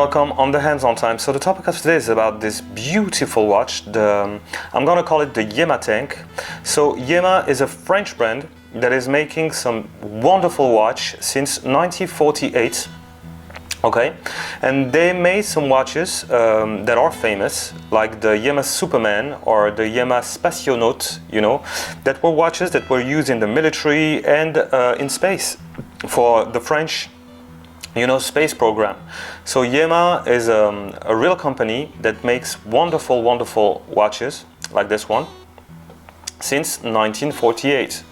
welcome on the hands-on time. So the topic of today is about this beautiful watch. I'm gonna call it the Yema tank. So Yema is a French brand that is making some wonderful watch since 1948. Okay, and they made some watches that are famous, like the Yema Superman or the Yema Spationaute, you know, that were watches that were used in the military and in space for the French, you know, space program. So Yema is a real company that makes wonderful watches like this one since 1948.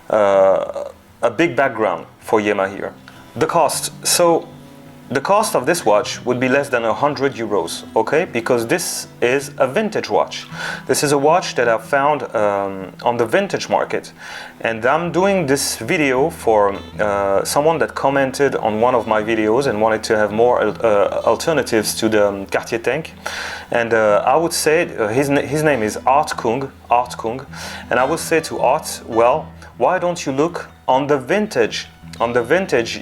A big background for Yema here. The cost. So the cost of this watch would be less than 100 euros, okay? Because this is a vintage watch. This is a watch that I found on the vintage market. And I'm doing this video for someone that commented on one of my videos and wanted to have more alternatives to the Cartier tank. And I would say, his name is Art Kung. And I would say to Art, well, why don't you look on the vintage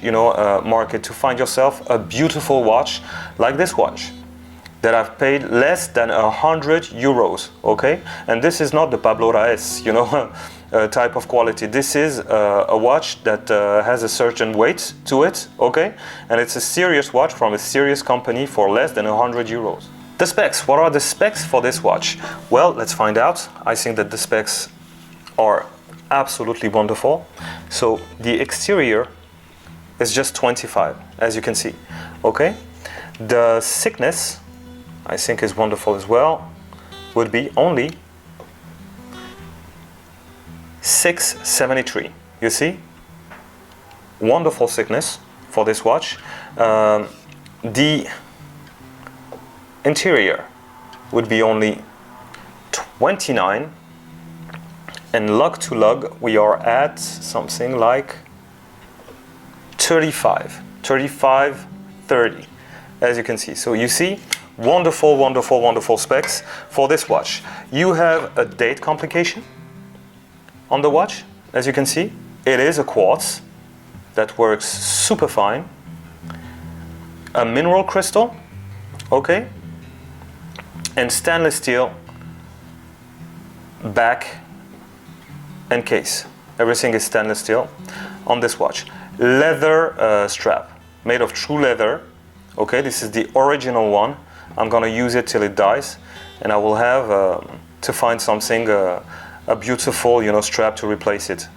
you know, market to find yourself a beautiful watch like this watch that I've paid less than 100 euros, okay? And this is not the Pablo Raes, you know, type of quality. This is a watch that has a certain weight to it, okay? And it's a serious watch from a serious company for less than 100 euros. The specs, what are the specs for this watch? Well, let's find out. I think that the specs are absolutely wonderful. So the exterior is just 25, as you can see, okay? The thickness, I think, is wonderful as well, would be only 673. You see, wonderful thickness for this watch. The interior would be only 29. And lug to lug, we are at something like 35, 30, as you can see. So you see, wonderful specs for this watch. You have a date complication on the watch, as you can see. It is a quartz that works super fine. A mineral crystal, okay? And stainless steel back and case. Everything is stainless steel on this watch. Leather strap made of true leather. Okay, this is the original one. I'm gonna use it till it dies, and I will have to find something, a beautiful, you know, strap to replace it.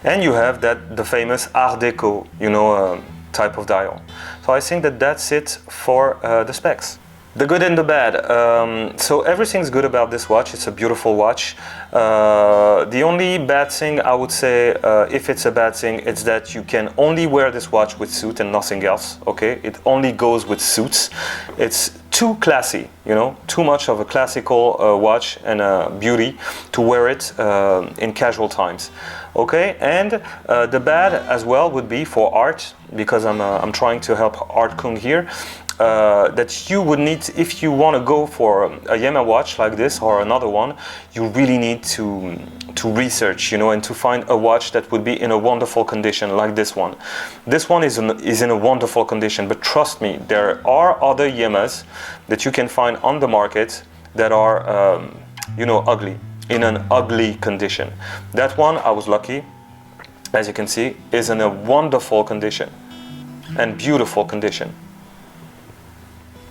And you have the famous Art Deco, you know, type of dial. So I think that that's it for the specs. The good and the bad. So everything's good about this watch. It's a beautiful watch. The only bad thing I would say, if it's a bad thing, it's that you can only wear this watch with suit and nothing else. Okay, it only goes with suits. It's too classy, you know, too much of a classical watch and beauty to wear it in casual times. Okay, and the bad as well would be for Art, because I'm trying to help Art Kung here. That you would need, if you want to go for a Yema watch like this or another one, you really need to research, you know, and to find a watch that would be in a wonderful condition like this one. This one is in a wonderful condition, but trust me, there are other Yemas that you can find on the market that are, you know, ugly, in an ugly condition. That one, I was lucky, as you can see, is in a wonderful condition and beautiful condition.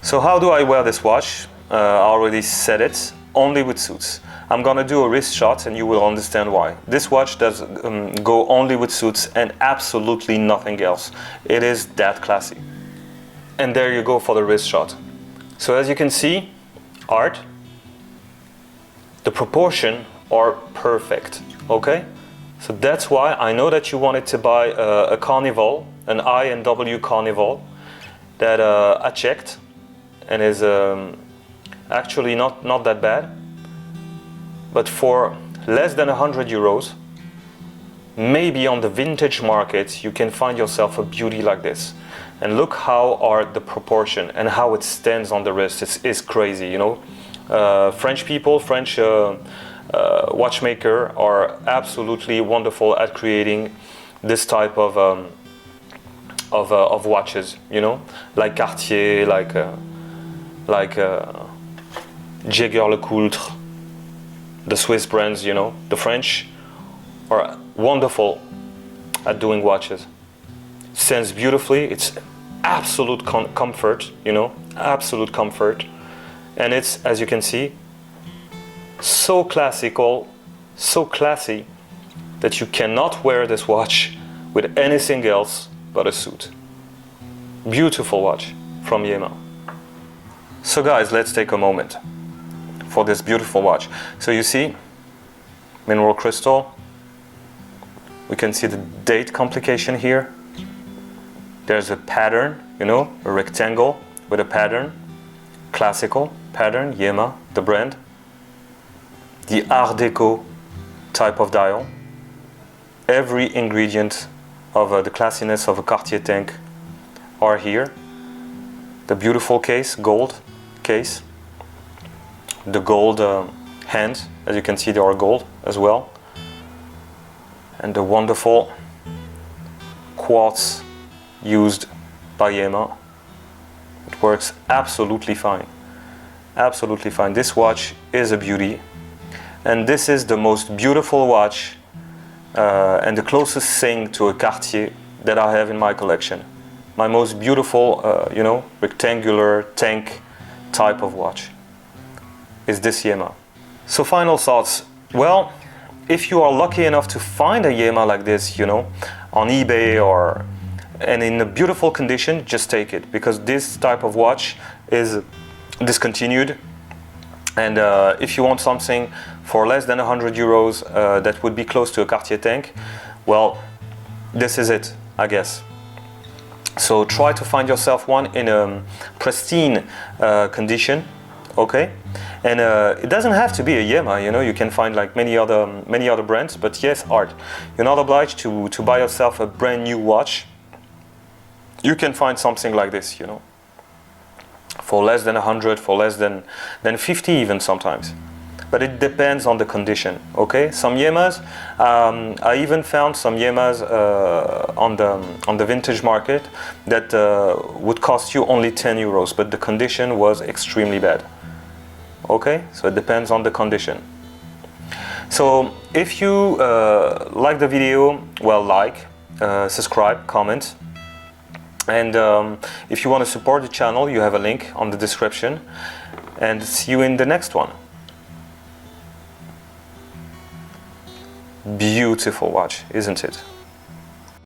So how do I wear this watch? I already said it, only with suits. I'm gonna do a wrist shot and you will understand why. This watch does go only with suits and absolutely nothing else. It is that classy. And there you go for the wrist shot. So as you can see, Art, the proportion are perfect, okay? So that's why I know that you wanted to buy a Carnival, an I&W Carnival, that I checked, and is actually not that bad. But for less than 100 euros, maybe on the vintage market, you can find yourself a beauty like this. And look how are the proportion and how it stands on the wrist. It's crazy, you know. French people, French watchmaker are absolutely wonderful at creating this type of of watches, you know, like Cartier, like Jaeger-LeCoultre, the Swiss brands, you know. The French are wonderful at doing watches. Stands beautifully. It's absolute comfort, you know, absolute comfort. And it's, as you can see, so classical, so classy, that you cannot wear this watch with anything else but a suit. Beautiful watch from Yema. So guys, let's take a moment for this beautiful watch. So you see, mineral crystal. We can see the date complication here. There's a pattern, you know, a rectangle with a pattern. Classical pattern, Yema, the brand. The Art Deco type of dial. Every ingredient of the classiness of a Cartier tank are here. The beautiful case, gold case. The gold hands, as you can see, they are gold as well. And the wonderful quartz used by Yema. It works absolutely fine. Absolutely fine. This watch is a beauty. And this is the most beautiful watch and the closest thing to a Cartier that I have in my collection. My most beautiful, you know, rectangular tank type of watch is this Yema. So final thoughts. Well, if you are lucky enough to find a Yema like this, you know, on eBay and in a beautiful condition, just take it, because this type of watch is discontinued. And if you want something for less than 100 euros that would be close to a Cartier tank, well, this is it, I guess. So try to find yourself one in a pristine condition, okay? And it doesn't have to be a Yema, you know, you can find like many other brands, but yes, art. You're not obliged to buy yourself a brand new watch. You can find something like this, you know, for less than 100, for less than 50 even sometimes. But it depends on the condition, okay? Some Yemas, I even found some Yemas on the vintage market that would cost you only 10 euros, but the condition was extremely bad. Okay, so it depends on the condition. So if you like the video, well, subscribe, comment. And if you want to support the channel, you have a link on the description. And see you in the next one. Beautiful watch, isn't it?